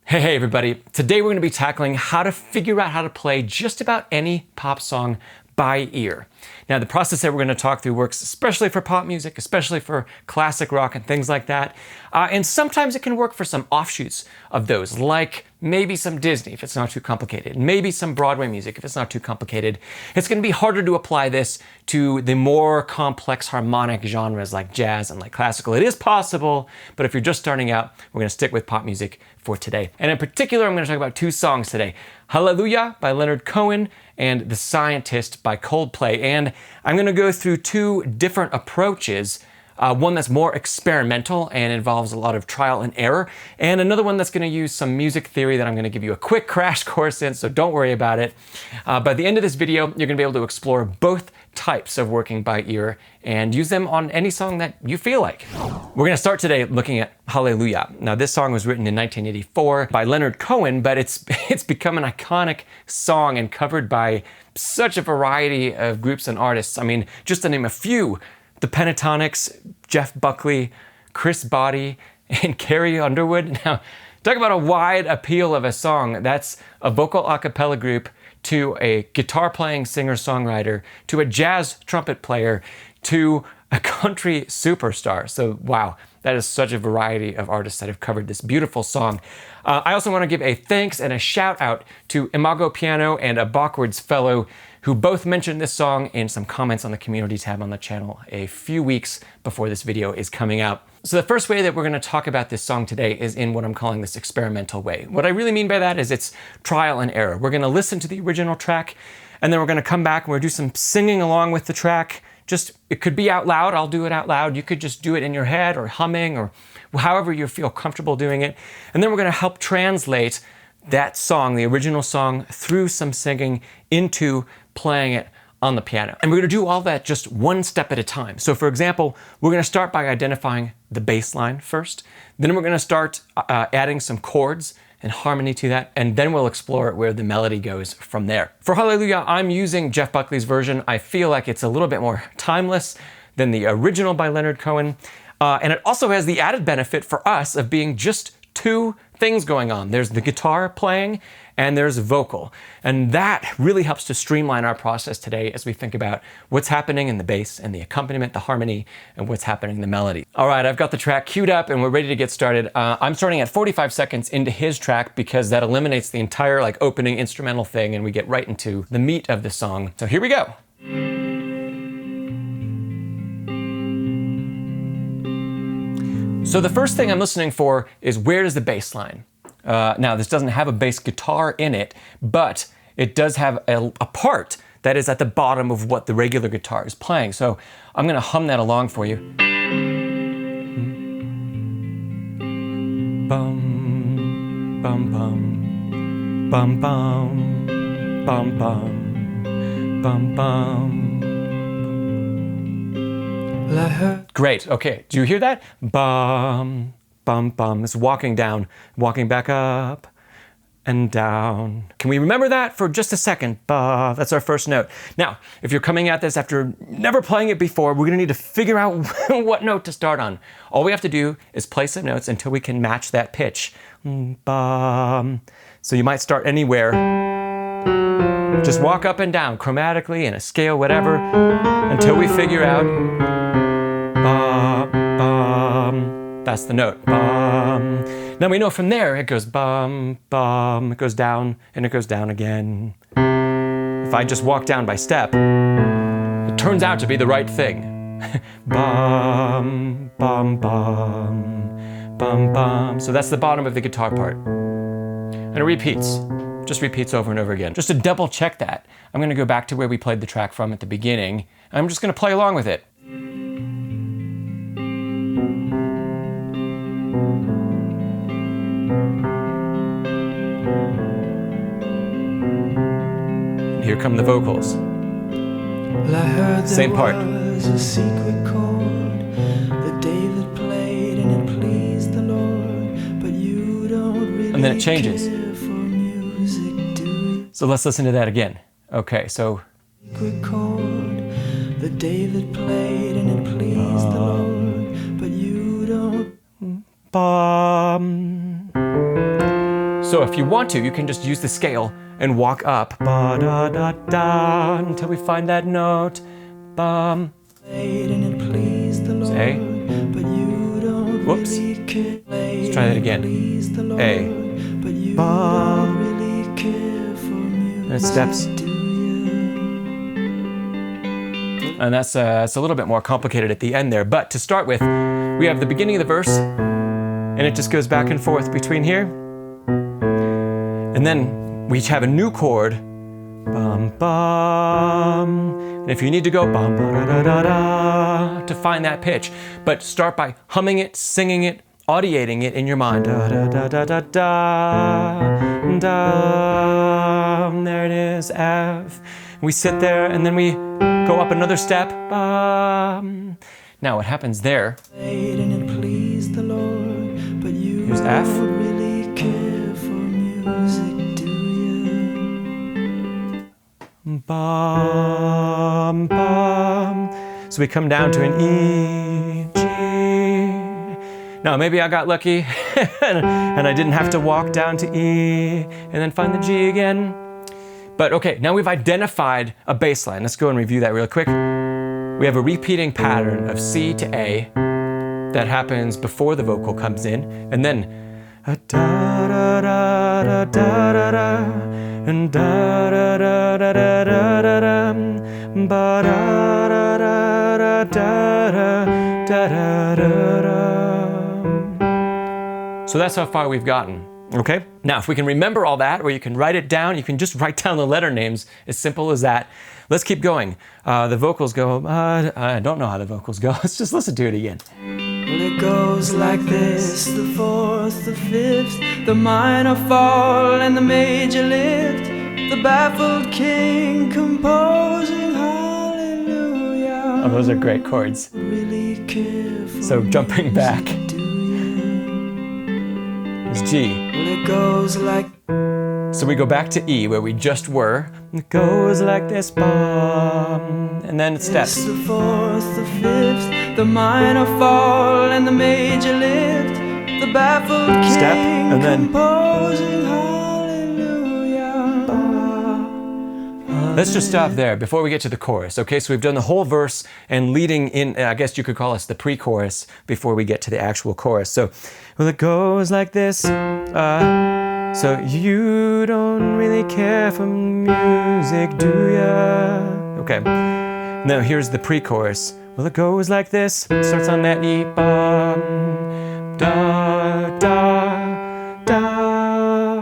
Hey everybody, today we're going to be tackling how to figure out how to play just about any pop song by ear. Now the process that we're going to talk through works especially for pop music, especially for classic rock and things like that. And sometimes it can work for some offshoots of those, like maybe some Disney if it's not too complicated, maybe some Broadway music if it's not too complicated. It's going to be harder to apply this to the more complex harmonic genres like jazz and like classical. It is possible, but if you're just starting out, we're going to stick with pop music for today. And in particular, I'm going to talk about two songs today. Hallelujah by Leonard Cohen and The Scientist by Coldplay. And I'm going to go through two different approaches. One that's more experimental and involves a lot of trial and error, and another one that's going to use some music theory that I'm going to give you a quick crash course in, so don't worry about it. By the end of this video, you're going to be able to explore both types of working by ear and use them on any song that you feel like. We're going to start today looking at Hallelujah. Now this song was written in 1984 by Leonard Cohen, but it's become an iconic song and covered by such a variety of groups and artists. I mean, just to name a few: the Pentatonics, Jeff Buckley, Chris Botti, and Carrie Underwood. Now, talk about a wide appeal of a song. That's a vocal a cappella group to a guitar playing singer-songwriter, to a jazz trumpet player, to a country superstar. So wow, that is such a variety of artists that have covered this beautiful song. I also want to give a thanks and a shout out to Imago Piano and a Backwards fellow who both mentioned this song in some comments on the community tab on the channel a few weeks before this video is coming out. So the first way that we're going to talk about this song today is in what I'm calling this experimental way. What I really mean by that is it's trial and error. We're going to listen to the original track, and then we're going to come back and we'll do some singing along with the track. It could be out loud. I'll do it out loud. You could just do it in your head or humming or however you feel comfortable doing it. And then we're going to help translate that song, the original song, through some singing into playing it on the piano. And we're going to do all that just one step at a time. So for example, we're going to start by identifying the bass line first. Then we're going to start adding some chords and harmony to that, and then we'll explore where the melody goes from there. For Hallelujah, I'm using Jeff Buckley's version. I feel like it's a little bit more timeless than the original by Leonard Cohen. And it also has the added benefit for us of being just two things going on. There's the guitar playing and there's vocal. And that really helps to streamline our process today as we think about what's happening in the bass and the accompaniment, the harmony, and what's happening in the melody. All right, I've got the track queued up and we're ready to get started. I'm starting at 45 seconds into his track because that eliminates the entire opening instrumental thing and we get right into the meat of the song. So here we go. So the first thing I'm listening for is where is the bass line? Now this doesn't have a bass guitar in it, but it does have a part that is at the bottom of what the regular guitar is playing. So I'm gonna hum that along for you. Bum, bum, bum, bum, bum, bum, bum, bum, bum. Great, okay, do you hear that? Bum, bum, bum. It's walking down, walking back up and down. Can we remember that for just a second? Ba, that's our first note. Now, if you're coming at this after never playing it before, we're gonna need to figure out what note to start on. All we have to do is play some notes until we can match that pitch. Bum. So you might start anywhere. Just walk up and down chromatically in a scale, whatever, until we figure out bum, bum. That's the note. Bum. Now we know from there it goes bum, bum, it goes down, and it goes down again. If I just walk down by step, it turns out to be the right thing. Bum, bum, bum, bum, bum. So that's the bottom of the guitar part. And it repeats. Just repeats over and over again. Just to double check that, I'm going to go back to where we played the track from at the beginning. I'm just going to play along with it. Here come the vocals. Well, I heard same part. Was a secret chord that David played and it pleased the Lord, but you don't really and then it changes. care for music, do you? So let's listen to that again. Okay, so. Secret chord that David played and it pleased the Lord, but you don't. Bum. So if you want to, you can just use the scale and walk up ba-da-da-da until we find that note. Bum. It's A. Whoops. Let's try that again. A. Bum. And it steps. And that's it's a little bit more complicated at the end there. But to start with, we have the beginning of the verse, and it just goes back and forth between here. And then we each have a new chord. Bum, bum. And if you need to go bum, ba, da, da, da, da, to find that pitch. But start by humming it, singing it, audiating it in your mind. Da, da, da, da, da, da, da. There it is, F. We sit there and then we go up another step. Now what happens there? Here's F. Bum, bum. So we come down to an E, G. Now maybe I got lucky and I didn't have to walk down to E and then find the G again. But okay, now we've identified a bass line. Let's go and review that real quick. We have a repeating pattern of C to A that happens before the vocal comes in, and then a da da da da da da da and da da da da da da da da ba da da da da da da da da. So that's how far we've gotten. Okay, now if we can remember all that, or you can write it down, you can just write down the letter names, as simple as that. Let's keep going. The vocals go, I don't know how the vocals go. Let's just listen to it again. Well, it goes like this: the fourth, the fifth, the minor fall and the major lift, the baffled king composing hallelujah. Oh, those are great chords. Really so jumping back. It's G. Well, it goes like. So we go back to E where we just were. It goes like this, bum, and then it steps. It's the fourth, the fifth, the minor fall and the major lift, the baffled king step, and then composing hallelujah. Let's just stop there before we get to the chorus. Okay, so we've done the whole verse and leading in, I guess you could call us the pre-chorus before we get to the actual chorus. So, well, it goes like this. So you don't really care for music, do ya? Okay, now here's the pre-chorus. Well, it goes like this. It starts on that E, bum, da, da, da.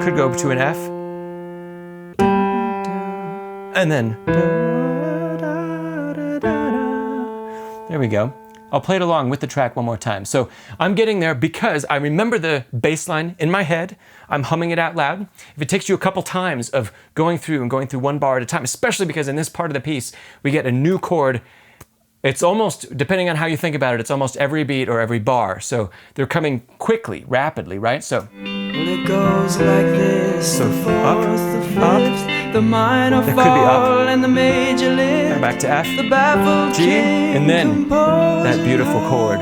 Could go to an F. And then, there we go. I'll play it along with the track one more time. So I'm getting there because I remember the bass line in my head. I'm humming it out loud. If it takes you a couple times of going through one bar at a time, especially because in this part of the piece, we get a new chord. It's almost, depending on how you think about it, it's almost every beat or every bar. So they're coming quickly, rapidly, right? So well, it goes like this. So the fourth, up, the fifth, the minor that could be fall up. and the major lift, Back to F, the baffled G, king and then that beautiful chord.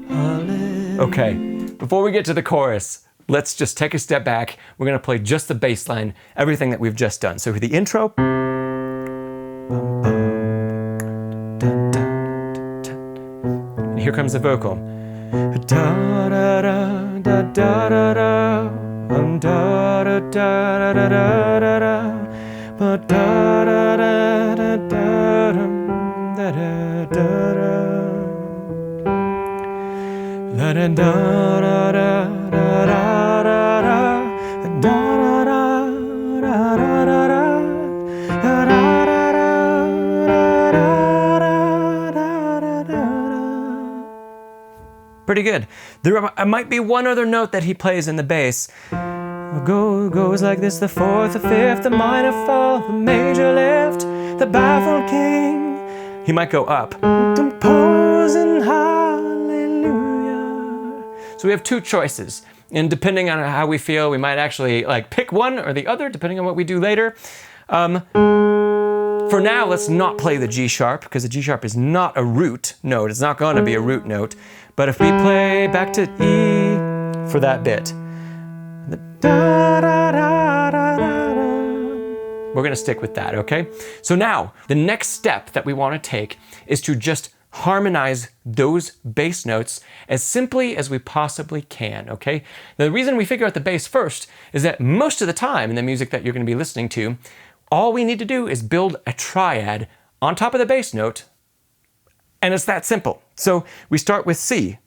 Hallelujah. Okay, before we get to the chorus, let's just take a step back. We're gonna play just the bass line, everything that we've just done. So for the intro, and here comes the vocal. Da da da da da da da da da da da da da da Pretty good. There might be one other note that he plays in the bass. Goes like this: the fourth, the fifth, the minor fall, the major lift, the baffled king. He might go up. Composing hallelujah. So we have two choices, and depending on how we feel, we might actually pick one or the other, depending on what we do later. For now, let's not play the G sharp, because the G sharp is not a root note. It's not going to be a root note. But if we play back to E for that bit, the da, da, da, da, da, da, we're gonna stick with that, okay? So now, the next step that we wanna take is to just harmonize those bass notes as simply as we possibly can, okay? Now, the reason we figure out the bass first is that most of the time in the music that you're gonna be listening to, all we need to do is build a triad on top of the bass note, and it's that simple. So we start with C.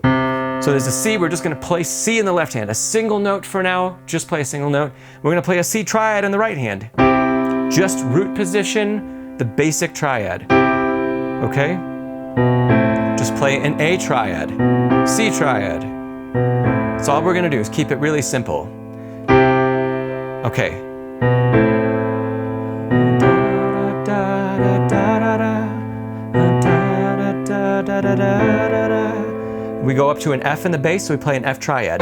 So there's a C, we're just gonna play C in the left hand, a single note for now, just play a single note. We're gonna play a C triad in the right hand. Just root position, the basic triad, okay? Just play an A triad, C triad. That's all we're gonna do is keep it really simple. Okay. We go up to an F in the bass, so we play an F triad.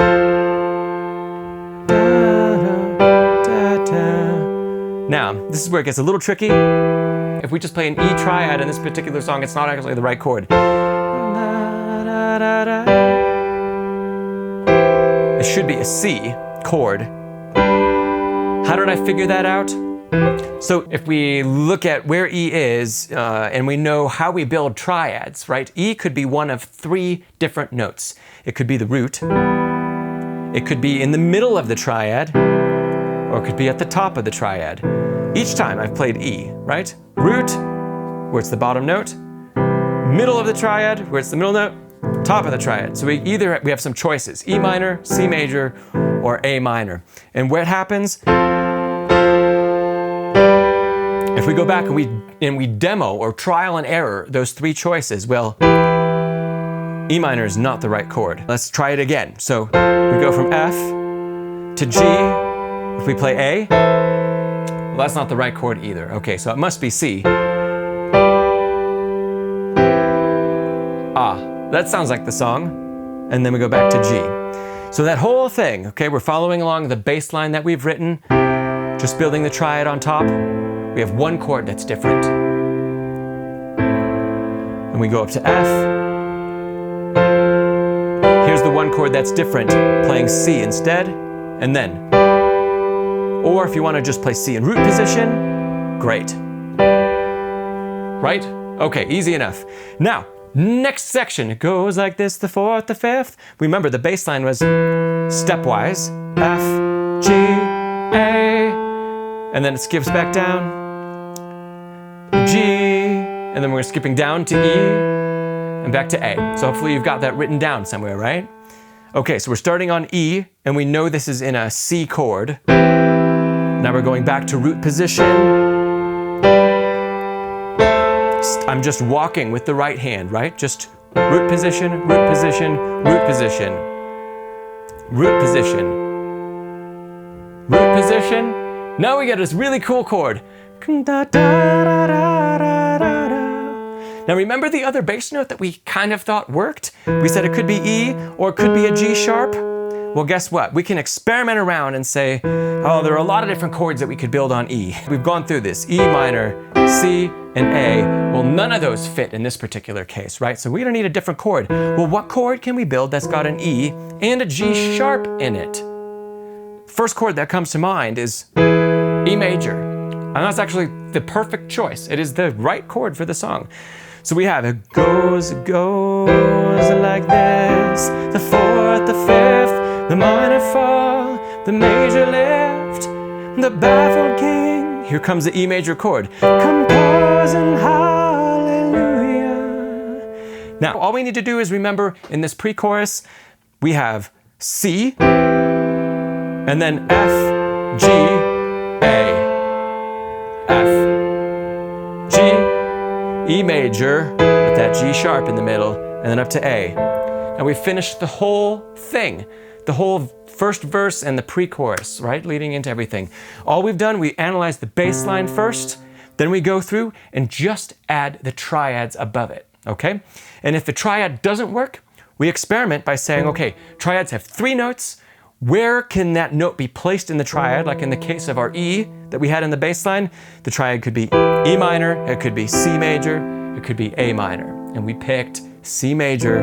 Now, this is where it gets a little tricky. If we just play an E triad in this particular song, it's not actually the right chord. It should be a C chord. How did I figure that out? So if we look at where E is, and we know how we build triads, right? E could be one of 3 different notes. It could be the root, it could be in the middle of the triad, or it could be at the top of the triad. Each time I've played E, right? Root, where it's the bottom note, middle of the triad, where it's the middle note, top of the triad. So we have some choices, E minor, C major, or A minor. And what happens, if we go back and we demo or trial and error those 3 choices, well, E minor is not the right chord. Let's try it again. So we go from F to G. If we play A, well, that's not the right chord either. Okay, so it must be C. Ah, that sounds like the song. And then we go back to G. So that whole thing, okay, we're following along the bass line that we've written, just building the triad on top. We have 1 chord that's different. And we go up to F. Here's the 1 chord that's different, playing C instead, and then. Or if you want to just play C in root position, great. Right? Okay, easy enough. Now, next section, it goes like this, the 4th, the 5th. Remember, the bass line was stepwise, F, G, A, and then it skips back down, G, and then we're skipping down to E, and back to A. So hopefully you've got that written down somewhere, right? Okay, so we're starting on E, and we know this is in a C chord. Now we're going back to root position. I'm just walking with the right hand, right? Just root position, root position, root position, root position, root position. Now we get this really cool chord. Now remember the other bass note that we kind of thought worked? We said it could be E or it could be a G sharp. Well, guess what? We can experiment around and say, oh, there are a lot of different chords that we could build on E. We've gone through this, E minor, C, and A. Well, none of those fit in this particular case, right? So we're gonna need a different chord. Well, what chord can we build that's got an E and a G sharp in it? First chord that comes to mind is E major. And that's actually the perfect choice. It is the right chord for the song. So we have it goes like this, the 4th, the 5th, the minor fall, the major lift, the baffled king. Here comes the E major chord. Composing hallelujah. Now, all we need to do is remember in this pre-chorus, we have C, and then F, G, A, F, G, E major with that G sharp in the middle, and then up to A. And we finished the whole thing, the whole first verse and the pre-chorus, right, leading into everything. All we've done, we analyzed the bass line first, then we go through and just add the triads above it, okay? And if the triad doesn't work, we experiment by saying, okay, triads have 3 notes. Where can that note be placed in the triad? Like in the case of our E that we had in the bass line, the triad could be E minor, it could be C major, it could be A minor. And we picked C major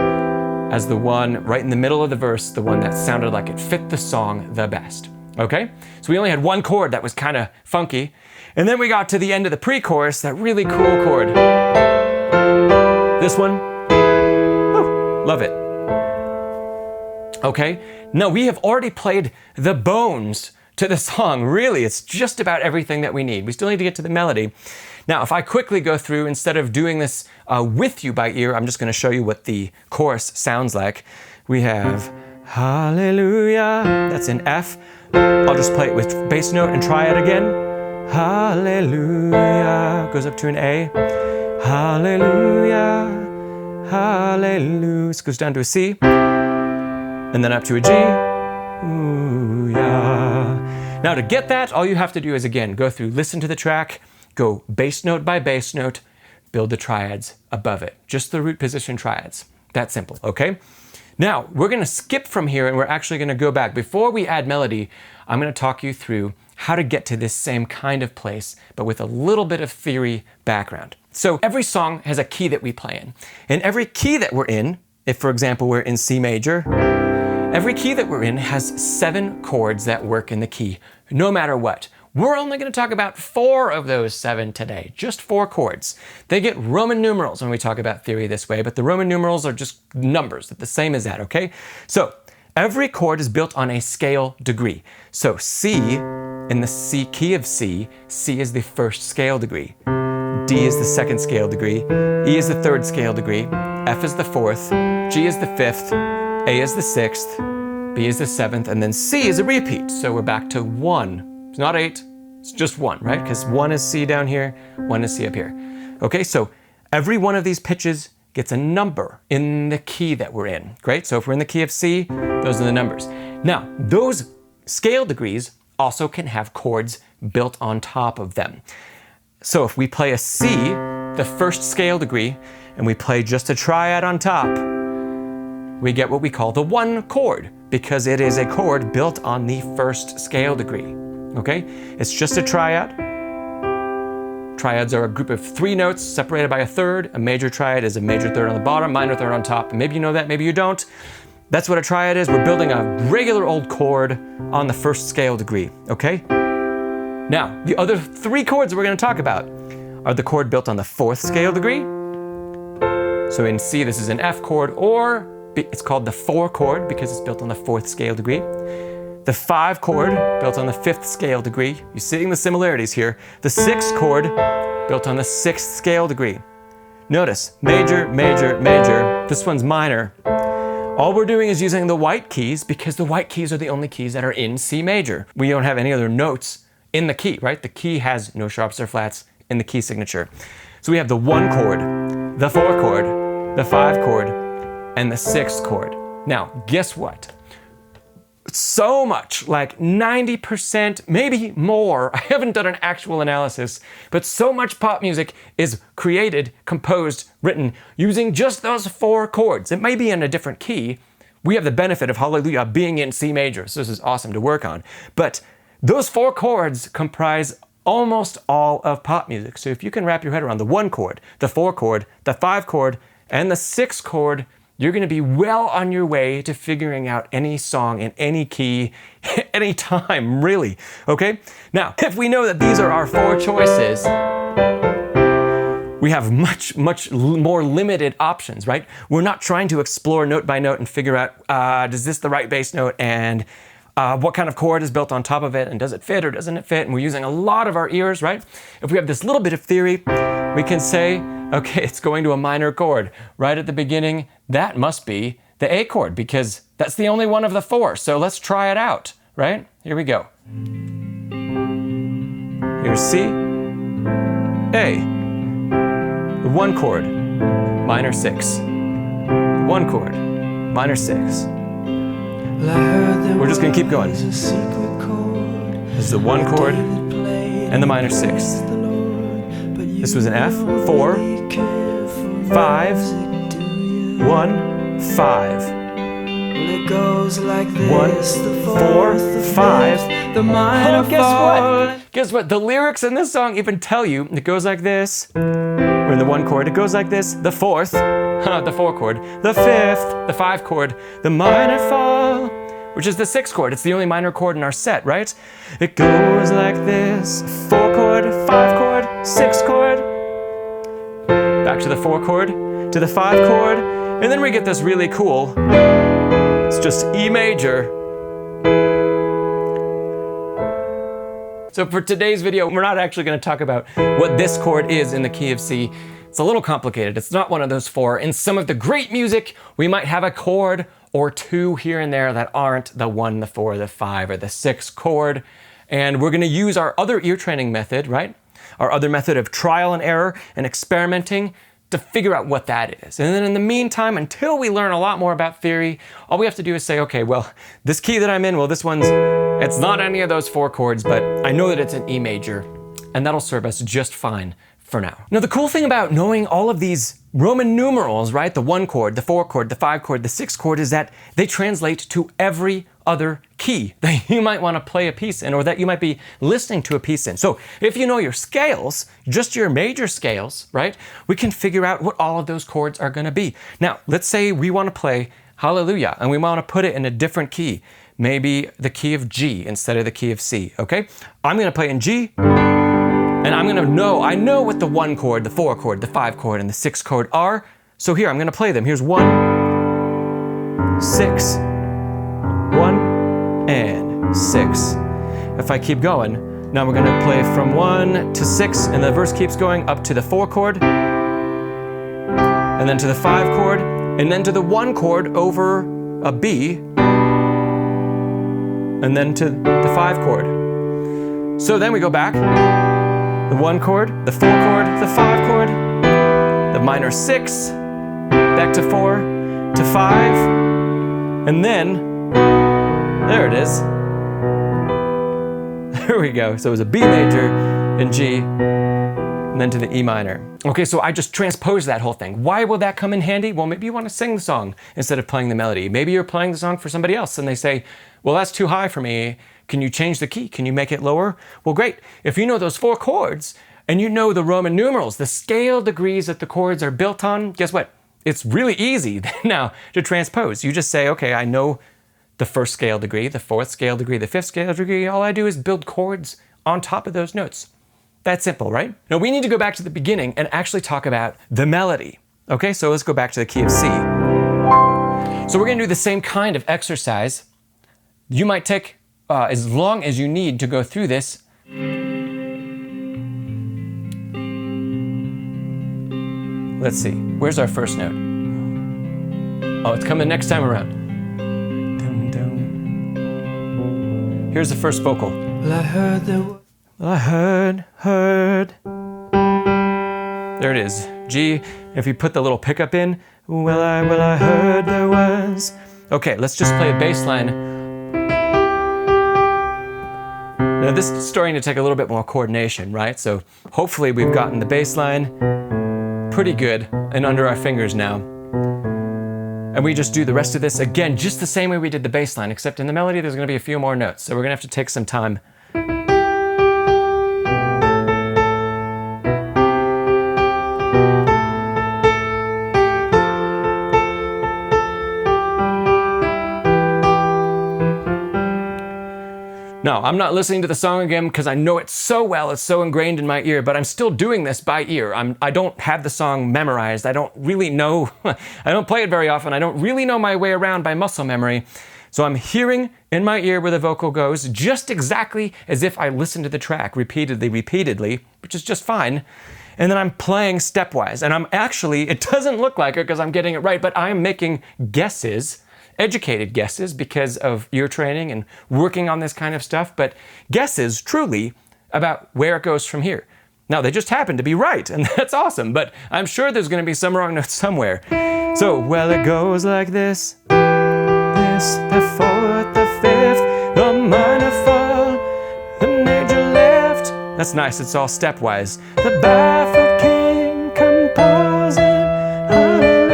as the one right in the middle of the verse, the one that sounded like it fit the song the best. Okay? So we only had one chord that was kind of funky. And then we got to the end of the pre-chorus, that really cool chord. This one. Oh, love it. Okay? Now we have already played the bones to the song. Really, it's just about everything that we need. We still need to get to the melody. Now, if I quickly go through, instead of doing this with you by ear, I'm just going to show you what the chorus sounds like. We have hallelujah, that's in F. I'll just play it with bass note and try it again. Hallelujah, goes up to an A. Hallelujah, hallelujah, this goes down to a C, and then up to a G. Ooh, yeah. Now to get that, all you have to do is, again, go through, listen to the track, go bass note by bass note, build the triads above it. Just the root position triads. That simple, okay? Now, we're gonna skip from here and we're actually gonna go back. Before we add melody, I'm gonna talk you through how to get to this same kind of place, but with a little bit of theory background. So every song has a key that we play in. And every key that we're in, if for example we're in C major, every key that we're in has 7 chords that work in the key, no matter what. We're only going to talk about 4 of those 7 today, just 4 chords. They get Roman numerals when we talk about theory this way, but the Roman numerals are just numbers, the same as that, okay? So every chord is built on a scale degree. So C, in the C key of C, C is the first scale degree. D is the second scale degree, E is the third scale degree, F is the fourth, G is the fifth, A is the sixth, B is the seventh, and then C is a repeat. So we're back to 1. It's not 8, it's just 1, right? Because 1 is C down here, 1 is C up here. Okay, so every one of these pitches gets a number in the key that we're in. Great, so if we're in the key of C, those are the numbers. Now, those scale degrees also can have chords built on top of them. So if we play a C, the first scale degree, and we play just a triad on top, we get what we call the 1 chord, because it is a chord built on the first scale degree. Okay? It's just a triad. Triads are a group of 3 notes separated by a third. A major triad is a major third on the bottom, minor third on top. Maybe you know that, maybe you don't. That's what a triad is. We're building a regular old chord on the first scale degree, okay? Now, the other 3 chords we're going to talk about are the chord built on the 4th scale degree. So in C, this is an F chord, or it's called the 4 chord because it's built on the 4th scale degree. The 5 chord, built on the 5th scale degree. You're seeing the similarities here. The 6 chord, built on the 6th scale degree. Notice, major, major, major. This one's minor. All we're doing is using the white keys because the white keys are the only keys that are in C major. We don't have any other notes in the key, right? The key has no sharps or flats in the key signature. So we have the 1 chord, the 4 chord, the 5 chord, and the 6th chord. Now, guess what? So much, like 90%, maybe more, I haven't done an actual analysis, but so much pop music is created, composed, written using just those 4 chords. It may be in a different key. We have the benefit of Hallelujah being in C major, so this is awesome to work on. But those 4 chords comprise almost all of pop music. So if you can wrap your head around the 1 chord, the 4 chord, the 5 chord, and the 6 chord, you're going to be well on your way to figuring out any song in any key, any time, really. Okay? Now, if we know that these are our 4 choices, we have much, much more limited options, right? We're not trying to explore note by note and figure out, is this the right bass note, and what kind of chord is built on top of it, and does it fit or doesn't it fit? And we're using a lot of our ears, right? If we have this little bit of theory, we can say, okay, it's going to a minor chord. Right at the beginning, that must be the A chord because that's the only one of the 4. So let's try it out, right? Here we go. Here's C, A, the 1 chord, minor 6, 1 chord, minor 6. We're just gonna keep going. This is the 1 chord and the minor 6. This was an F, 4, 5, 1, 5. 1, 4, 5. Oh, guess what? Guess what? The lyrics in this song even tell you it goes like this. We're in the 1 chord. It goes like this. The 4th. the 4 chord, the 5th, the 5 chord, the minor fall, which is the 6 chord. It's the only minor chord in our set, right? It goes like this, 4 chord, 5 chord, 6 chord, back to the 4 chord, to the 5 chord, and then we get this really cool, it's just E major. So for today's video, we're not actually going to talk about what this chord is in the key of C. It's a little complicated. It's not one of those 4. In some of the great music, we might have a chord or 2 here and there that aren't the 1, the 4, the 5, or the 6 chord. And we're going to use our other ear training method, right? Our other method of trial and error and experimenting to figure out what that is. And then in the meantime, until we learn a lot more about theory, all we have to do is say, okay, well, this key that I'm in, well, this one's, it's not any of those 4 chords, but I know that it's an E major, and that'll serve us just fine for now. Now, the cool thing about knowing all of these Roman numerals, right? The 1 chord, the 4 chord, the 5 chord, the 6 chord, is that they translate to every other key that you might want to play a piece in, or that you might be listening to a piece in. So if you know your scales, just your major scales, right? We can figure out what all of those chords are going to be. Now, let's say we want to play Hallelujah, and we want to put it in a different key. Maybe the key of G instead of the key of C, okay? I'm going to play in G, and I'm gonna know, I know what the 1 chord, the 4 chord, the 5 chord, and the 6 chord are. So here, I'm gonna play them. Here's 1, 6, 1, and 6. If I keep going, now we're gonna play from 1 to 6, and the verse keeps going up to the 4 chord, and then to the 5 chord, and then to the 1 chord over a B, and then to the 5 chord. So then we go back. The 1 chord, the 4 chord, the 5 chord, the minor 6, back to 4, to 5, and then, there it is. There we go. So it was a B major and G, and then to the E minor. Okay, so I just transposed that whole thing. Why will that come in handy? Well, maybe you want to sing the song instead of playing the melody. Maybe you're playing the song for somebody else and they say, well, that's too high for me. Can you change the key? Can you make it lower? Well, great. If you know those 4 chords and you know the Roman numerals, the scale degrees that the chords are built on, guess what? It's really easy now to transpose. You just say, okay, I know the 1st scale degree, the 4th scale degree, the 5th scale degree. All I do is build chords on top of those notes. That's simple, right? Now we need to go back to the beginning and actually talk about the melody. Okay, so let's go back to the key of C. So we're gonna do the same kind of exercise. You might take as long as you need to go through this. Let's see, where's our first note? Oh, it's coming next time around. Dun, dun. Here's the first vocal. Well, I heard there was... I heard. There it is, G. If you put the little pickup in, well, I heard there was. Okay, let's just play a bass line. Now this is starting to take a little bit more coordination, right? So hopefully we've gotten the bass line pretty good and under our fingers now. And we just do the rest of this again, just the same way we did the bass line, except in the melody there's gonna be a few more notes. So we're gonna have to take some time. No, I'm not listening to the song again because I know it so well, it's so ingrained in my ear, but I'm still doing this by ear. I don't have the song memorized. I don't really know, I don't play it very often. I don't really know my way around by muscle memory. So I'm hearing in my ear where the vocal goes just exactly as if I listened to the track repeatedly, which is just fine. And then I'm playing stepwise. And I'm actually, it doesn't look like it because I'm getting it right, but I'm making guesses, educated guesses because of ear training and working on this kind of stuff, but guesses truly about where it goes from here. Now, they just happen to be right, and that's awesome, but I'm sure there's gonna be some wrong notes somewhere. So, well, it goes like this, the 4th, the 5th, the minor fall, the major left. That's nice, it's all stepwise. The baffled king composing hallelujah.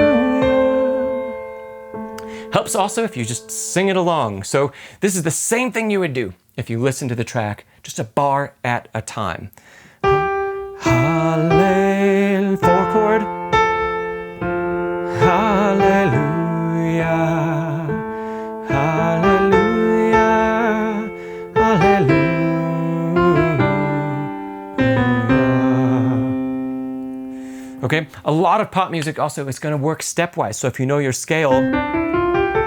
Helps also if you just sing it along. So this is the same thing you would do if you listen to the track, just a bar at a time. Hallel, 4 chord. Hallelujah, hallelujah, hallelujah. Okay, a lot of pop music also is going to work stepwise. So if you know your scale,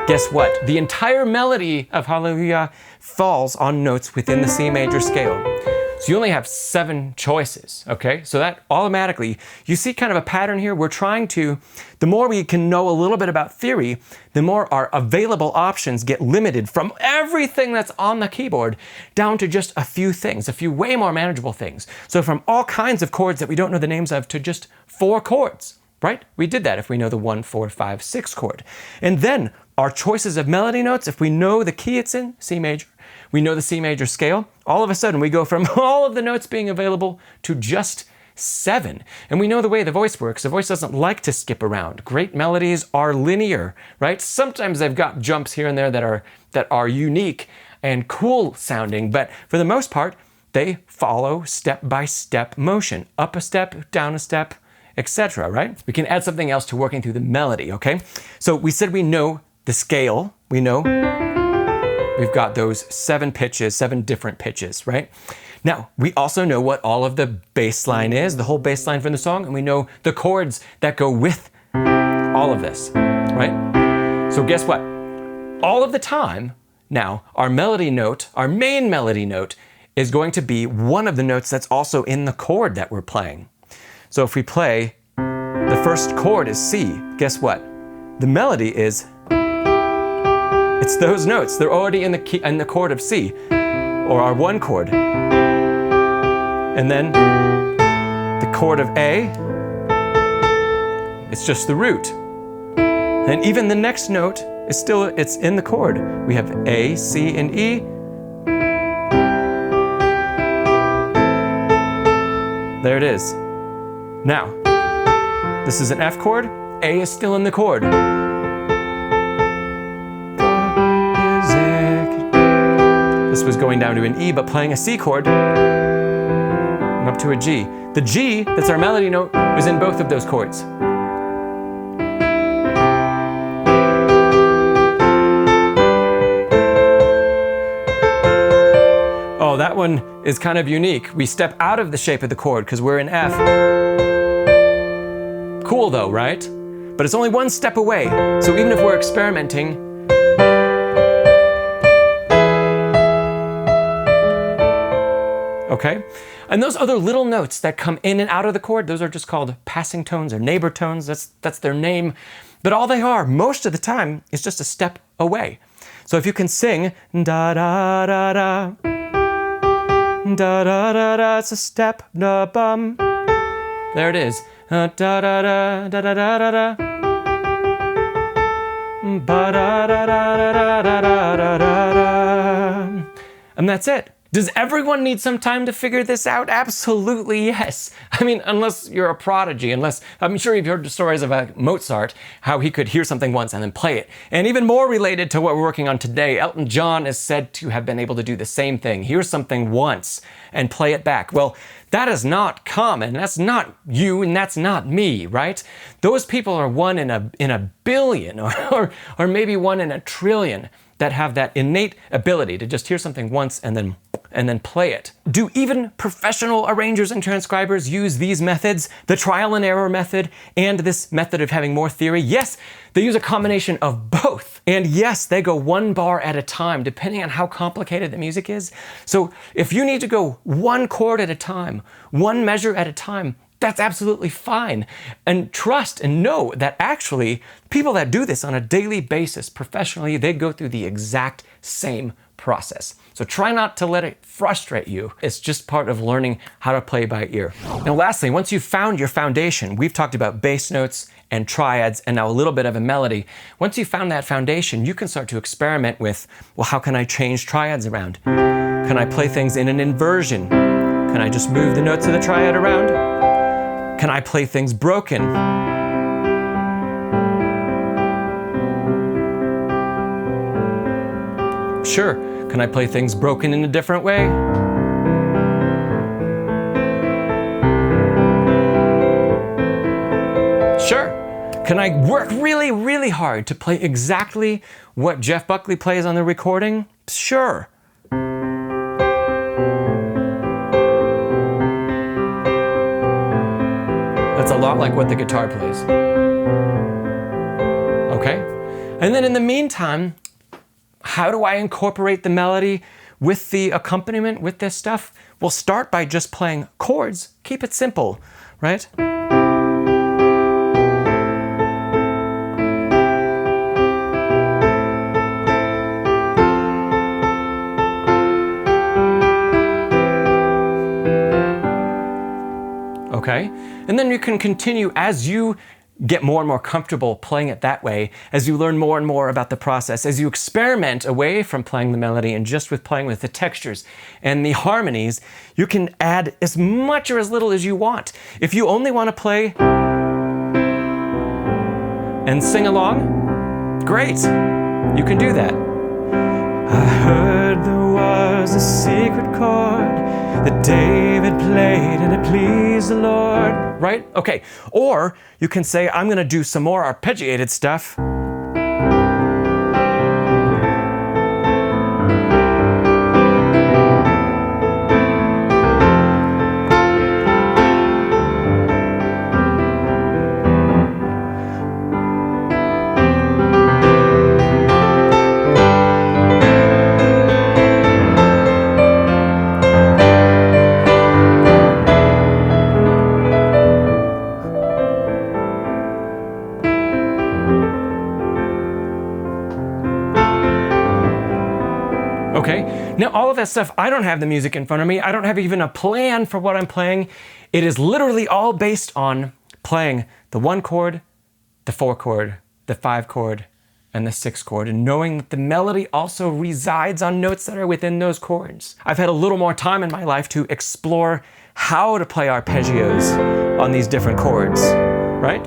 guess what? The entire melody of Hallelujah falls on notes within the C major scale. So you only have 7 choices, okay? So that automatically, you see kind of a pattern here. We're trying to, the more we can know a little bit about theory, the more our available options get limited from everything that's on the keyboard down to just a few things, a few way more manageable things. So from all kinds of chords that we don't know the names of to just 4 chords, right? We did that if we know the 1, 4, 5, 6 chord. And then our choices of melody notes, if we know the key it's in, C major, we know the C major scale, all of a sudden we go from all of the notes being available to just 7. And we know the way the voice works. The voice doesn't like to skip around. Great melodies are linear, right? Sometimes they've got jumps here and there that are unique and cool sounding, but for the most part, they follow step-by-step motion. Up a step, down a step, etc., right? We can add something else to working through the melody, okay? So we said we know the scale, we know we've got those 7 pitches, 7 different pitches, right? Now, we also know what all of the bass line is, the whole bass line from the song, and we know the chords that go with all of this, right? So guess what? All of the time, now, our melody note, our main melody note, is going to be one of the notes that's also in the chord that we're playing. So if we play, the first chord is C, guess what? The melody is, it's those notes. They're already in the key, in the chord of C, or our 1 chord. And then the chord of A, it's just the root. And even the next note is still, it's in the chord. We have A, C, and E. There it is. Now, this is an F chord. A is still in the chord. This was going down to an E, but playing a C chord, and up to a G. The G, that's our melody note, was in both of those chords. Oh, that one is kind of unique. We step out of the shape of the chord because we're in F. Cool though, right? But it's only 1 step away. So even if we're experimenting, okay? And those other little notes that come in and out of the chord, those are just called passing tones or neighbor tones. That's their name. But all they are, most of the time, is just a step away. So if you can sing da da da da da da da da, it's a step da bum. There it is. Da da da da da da da da. Ba da da da da da da da da. And that's it. Does everyone need some time to figure this out? Absolutely yes. I mean, unless you're a prodigy, I'm sure you've heard the stories about Mozart, how he could hear something once and then play it. And even more related to what we're working on today, Elton John is said to have been able to do the same thing. Hear something once and play it back. Well, that is not common. That's not you and that's not me, right? Those people are 1 in a billion or maybe 1 in a trillion that have that innate ability to just hear something once and then play it. Do even professional arrangers and transcribers use these methods, the trial and error method and this method of having more theory? Yes, they use a combination of both. And yes, they go 1 bar at a time, depending on how complicated the music is. So if you need to go 1 chord at a time, 1 measure at a time, that's absolutely fine. And trust and know that actually people that do this on a daily basis professionally, they go through the exact same process. So try not to let it frustrate you. It's just part of learning how to play by ear. Now lastly, once you've found your foundation, we've talked about bass notes and triads and now a little bit of a melody. Once you've found that foundation, you can start to experiment with, well, how can I change triads around? Can I play things in an inversion? Can I just move the notes of the triad around? Can I play things broken? Sure. Can I play things broken in a different way? Sure. Can I work really, really hard to play exactly what Jeff Buckley plays on the recording? Sure. That's a lot like what the guitar plays. Okay? And then in the meantime, how do I incorporate the melody with the accompaniment with this stuff? We'll start by just playing chords. Keep it simple, right? Okay? And then you can continue as you get more and more comfortable playing it that way, as you learn more and more about the process, as you experiment away from playing the melody and just with playing with the textures and the harmonies, you can add as much or as little as you want. If you only want to play and sing along, great, you can do that. I heard there was a secret chord that David played and it pleased the Lord. Right? Okay. Or you can say, I'm going to do some more arpeggiated stuff. Okay, now all of that stuff, I don't have the music in front of me. I don't have even a plan for what I'm playing. It is literally all based on playing the 1 chord, the 4 chord, the 5 chord, and the 6 chord, and knowing that the melody also resides on notes that are within those chords. I've had a little more time in my life to explore how to play arpeggios on these different chords. Right?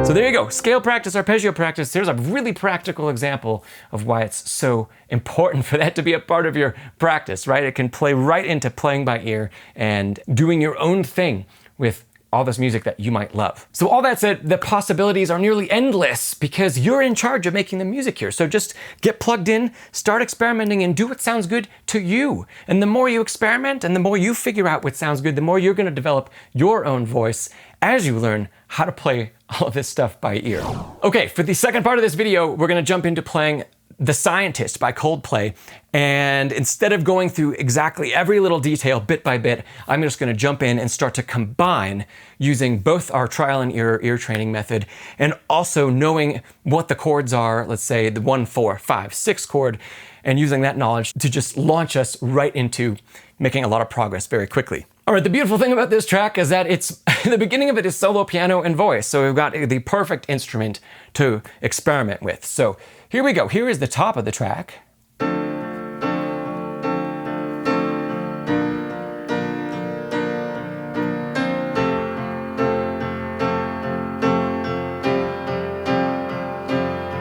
So there you go, scale practice, arpeggio practice. There's a really practical example of why it's so important for that to be a part of your practice, right? It can play right into playing by ear and doing your own thing with all this music that you might love. So all that said, the possibilities are nearly endless because you're in charge of making the music here. So just get plugged in, start experimenting, and do what sounds good to you. And the more you experiment and the more you figure out what sounds good, the more you're going to develop your own voice as you learn how to play all of this stuff by ear. Okay, for the second part of this video, we're going to jump into playing The Scientist by Coldplay. And instead of going through exactly every little detail bit by bit, I'm just going to jump in and start to combine using both our trial and error ear training method and also knowing what the chords are, let's say the 1, 4, 5, 6 chord, and using that knowledge to just launch us right into making a lot of progress very quickly. All right, the beautiful thing about this track is that it's the beginning of it is solo piano and voice, so we've got the perfect instrument to experiment with. So here we go. Here is the top of the track.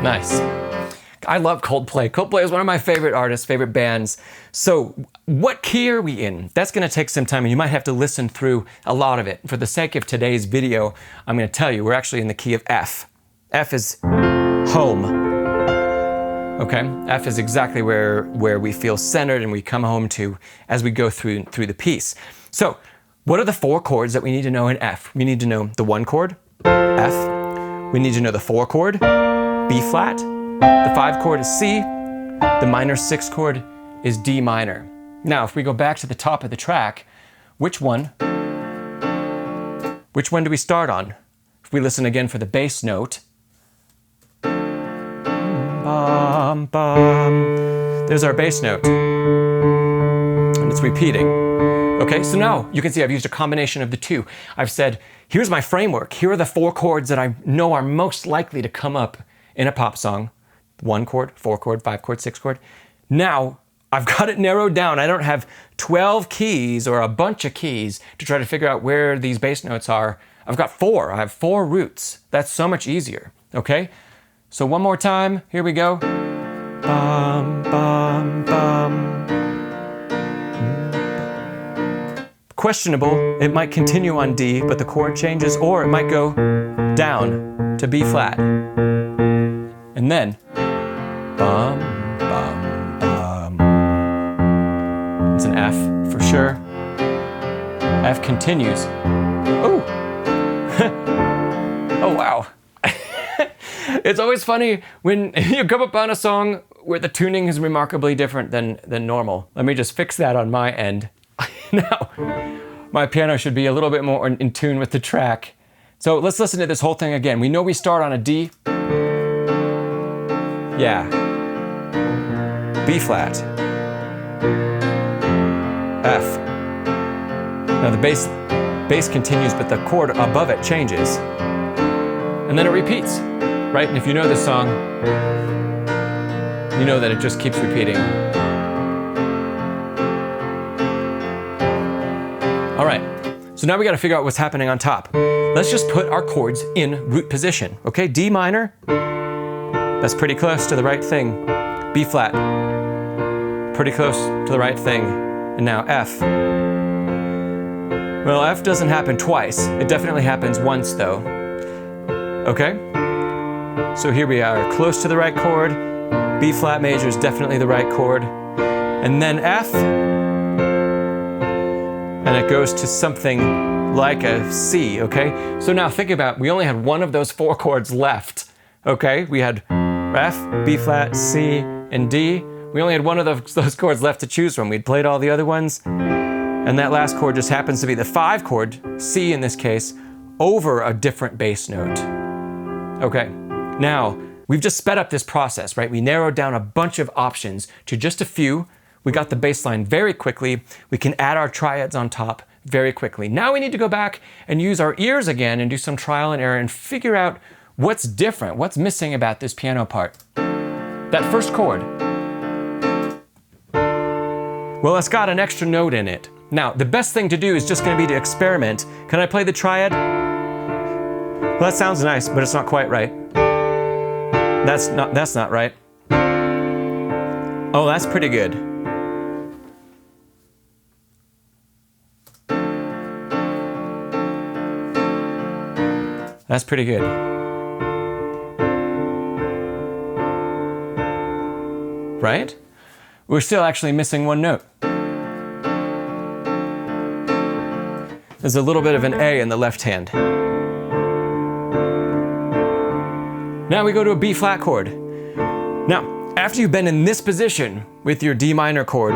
Nice. I love Coldplay. Coldplay is one of my favorite artists, favorite bands. So what key are we in? That's going to take some time and you might have to listen through a lot of it. For the sake of today's video, I'm going to tell you we're actually in the key of F. F is home. Okay? F is exactly where we feel centered and we come home to as we go through the piece. So what are the 4 chords that we need to know in F? We need to know the 1 chord, F. We need to know the 4 chord, B flat. The 5 chord is C, the minor 6 chord is D minor. Now, if we go back to the top of the track, which one do we start on? If we listen again for the bass note, bum, bum, there's our bass note, and it's repeating. Okay, so now you can see I've used a combination of the two. I've said, here's my framework. Here are the 4 chords that I know are most likely to come up in a pop song. 1 chord, 4 chord, 5 chord, 6 chord. Now, I've got it narrowed down. I don't have 12 keys or a bunch of keys to try to figure out where these bass notes are. I've got 4. I have 4 roots. That's so much easier, okay? So one more time, here we go. Bum, bum, bum. Questionable, it might continue on D, but the chord changes, or it might go down. to B flat. And then, bum, bum, bum. It's an F for sure. F continues. Oh, oh wow. It's always funny when you come upon a song where the tuning is remarkably different than normal. Let me just fix that on my end. Now, my piano should be a little bit more in tune with the track. So let's listen to this whole thing again. We know we start on a D. Yeah. B flat. F. Now the bass continues, but the chord above it changes. And then it repeats, right? And if you know this song, you know that it just keeps repeating. All right, so now we gotta figure out what's happening on top. Let's just put our chords in root position, okay? D minor, that's pretty close to the right thing. B flat, pretty close to the right thing. And now F. Well, F doesn't happen twice. It definitely happens once though. Okay? So here we are, close to the right chord. B flat major is definitely the right chord. And then F, and it goes to something like a C, okay? So now think about, we only had one of those 4 chords left, okay? We had F, B flat, C, and D. We only had one of those chords left to choose from. We'd played all the other ones, and that last chord just happens to be the 5 chord, C in this case, over a different bass note. Okay, now, we've just sped up this process, right? We narrowed down a bunch of options to just a few. We got the bass line very quickly. We can add our triads on top very quickly. Now we need to go back and use our ears again and do some trial and error and figure out what's different, what's missing about this piano part. That first chord. Well, it's got an extra note in it. Now, the best thing to do is just gonna be to experiment. Can I play the triad? Well, that sounds nice, but it's not quite right. That's not right. Oh, that's pretty good. That's pretty good. Right? We're still actually missing one note. There's a little bit of an A in the left hand. Now we go to a B flat chord. Now, after you've been in this position with your D minor chord,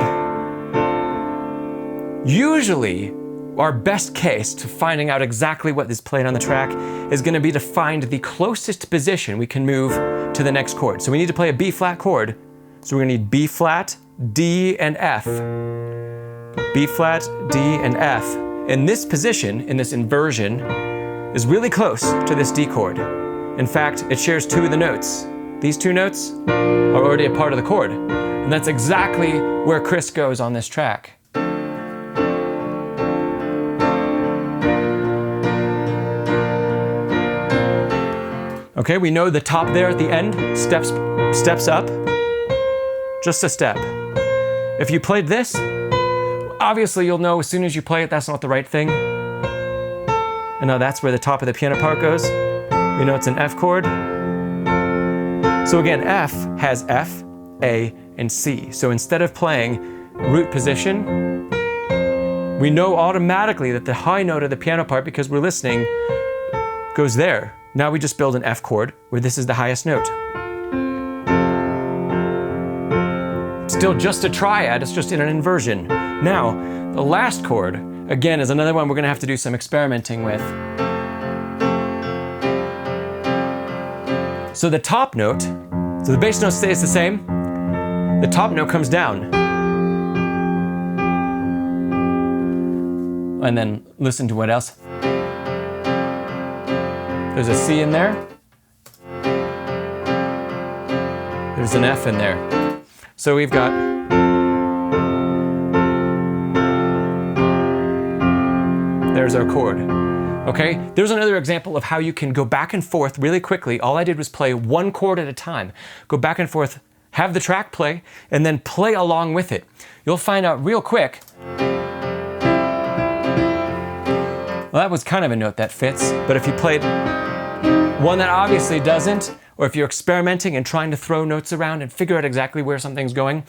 usually our best case to finding out exactly what is played on the track is going to be to find the closest position we can move to the next chord. So we need to play a B flat chord. So we're going to need B flat, D, and F. B flat, D, and F. In this position, in this inversion, is really close to this D chord. In fact, it shares 2 of the notes. These 2 notes are already a part of the chord. And that's exactly where Chris goes on this track. Okay, we know the top there at the end steps up, just a step. If you played this, obviously you'll know as soon as you play it that's not the right thing. And now that's where the top of the piano part goes. We know it's an F chord. So again, F has F, A, and C. So instead of playing root position, we know automatically that the high note of the piano part, because we're listening, goes there. Now we just build an F chord where this is the highest note. Still just a triad, it's just in an inversion. Now, the last chord, again, is another one we're gonna have to do some experimenting with. So the top note, so the bass note stays the same, the top note comes down. And then listen to what else. There's a C in there. There's an F in there. So we've got there's our chord. Okay, there's another example of how you can go back and forth really quickly. All I did was play 1 chord at a time. Go back and forth, have the track play, and then play along with it. You'll find out real quick. Well, that was kind of a note that fits, but if you played one that obviously doesn't, or if you're experimenting and trying to throw notes around and figure out exactly where something's going,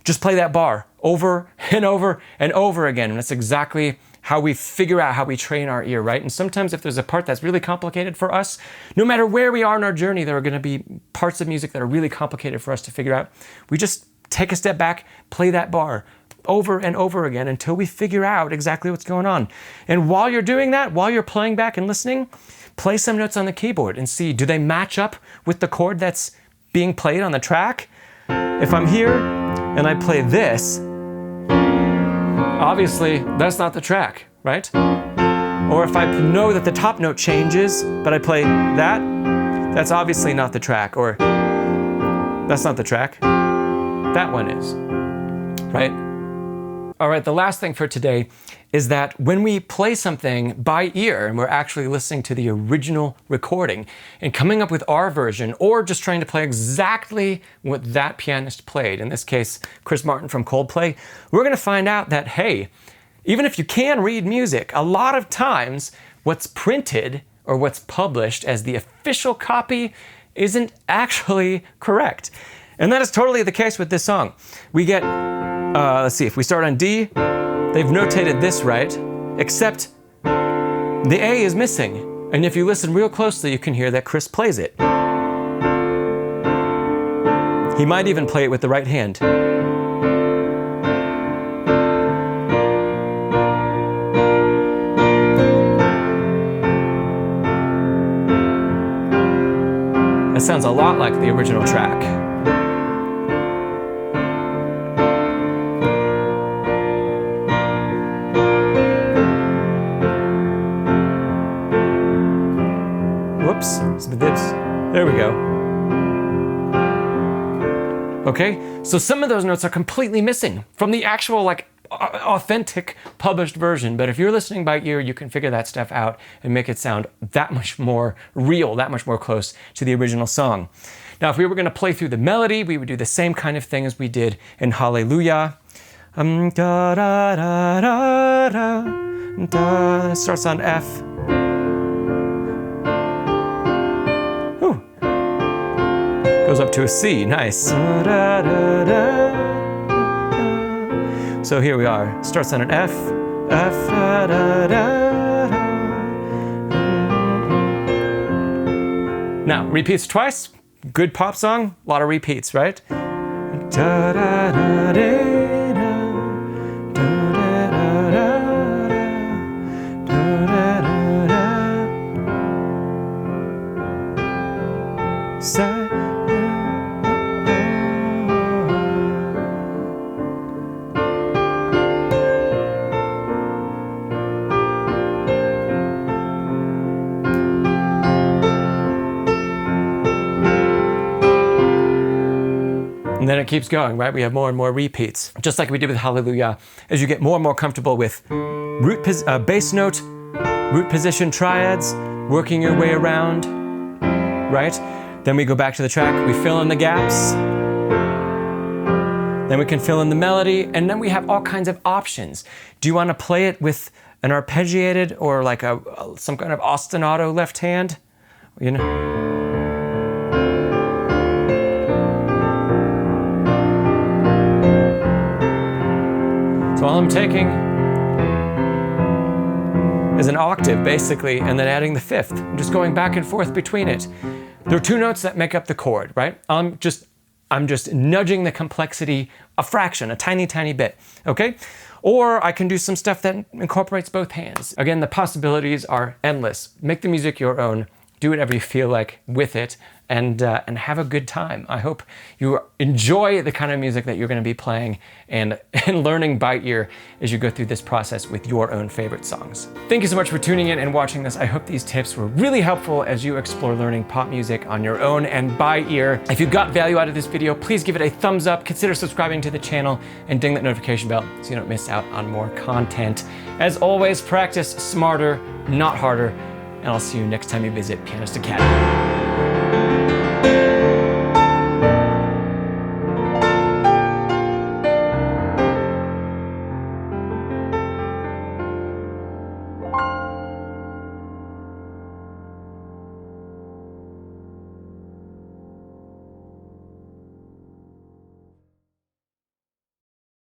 just play that bar over and over and over again. And that's exactly how we figure out how we train our ear, right? And sometimes if there's a part that's really complicated for us, no matter where we are in our journey, there are going to be parts of music that are really complicated for us to figure out. We just take a step back, play that bar over and over again until we figure out exactly what's going on. And while you're doing that, while you're playing back and listening, play some notes on the keyboard and see, do they match up with the chord that's being played on the track? If I'm here and I play this, obviously that's not the track, right? Or if I know that the top note changes, but I play that, that's obviously not the track, or that's not the track. That one is, right? All right, the last thing for today is that when we play something by ear and we're actually listening to the original recording and coming up with our version, or just trying to play exactly what that pianist played, in this case, Chris Martin from Coldplay, we're gonna find out that, hey, even if you can read music, a lot of times what's printed or what's published as the official copy isn't actually correct. And that is totally the case with this song. We get, let's see, if we start on D, they've notated this right, except the A is missing. And if you listen real closely, you can hear that Chris plays it. He might even play it with the right hand. That sounds a lot like the original track. Whoops, there we go. Okay, so some of those notes are completely missing from the actual, like, authentic published version, but if you're listening by ear, you can figure that stuff out and make it sound that much more real, that much more close to the original song. Now, if we were going to play through the melody, we would do the same kind of thing as we did in Hallelujah. Da, da, da, da, da, da. It starts on F. Ooh. Goes up to a C, nice. Da, da, da. So here we are. Starts on an F, F, da, da, da, da. Now, repeats twice. Good pop song, a lot of repeats, right? Da, da, da, da, da, da, da, da, da, da, da. Sa. And then it keeps going, right? We have more and more repeats, just like we did with Hallelujah. As you get more and more comfortable with bass note, root position triads, working your way around, right? Then we go back to the track, we fill in the gaps, then we can fill in the melody, and then we have all kinds of options. Do you want to play it with an arpeggiated or like some kind of ostinato left hand? You know? So all I'm taking is an octave, basically, and then adding the fifth. I'm just going back and forth between it. There are two notes that make up the chord, right? I'm just nudging the complexity a fraction, a tiny, tiny bit, okay? Or I can do some stuff that incorporates both hands. Again, the possibilities are endless. Make the music your own. Do whatever you feel like with it, and have a good time. I hope you enjoy the kind of music that you're going to be playing and learning by ear as you go through this process with your own favorite songs. Thank you so much for tuning in and watching this. I hope these tips were really helpful as you explore learning pop music on your own and by ear. If you got value out of this video, please give it a thumbs up, consider subscribing to the channel, and ding that notification bell so you don't miss out on more content. As always, practice smarter, not harder, and I'll see you next time you visit Pianist Academy.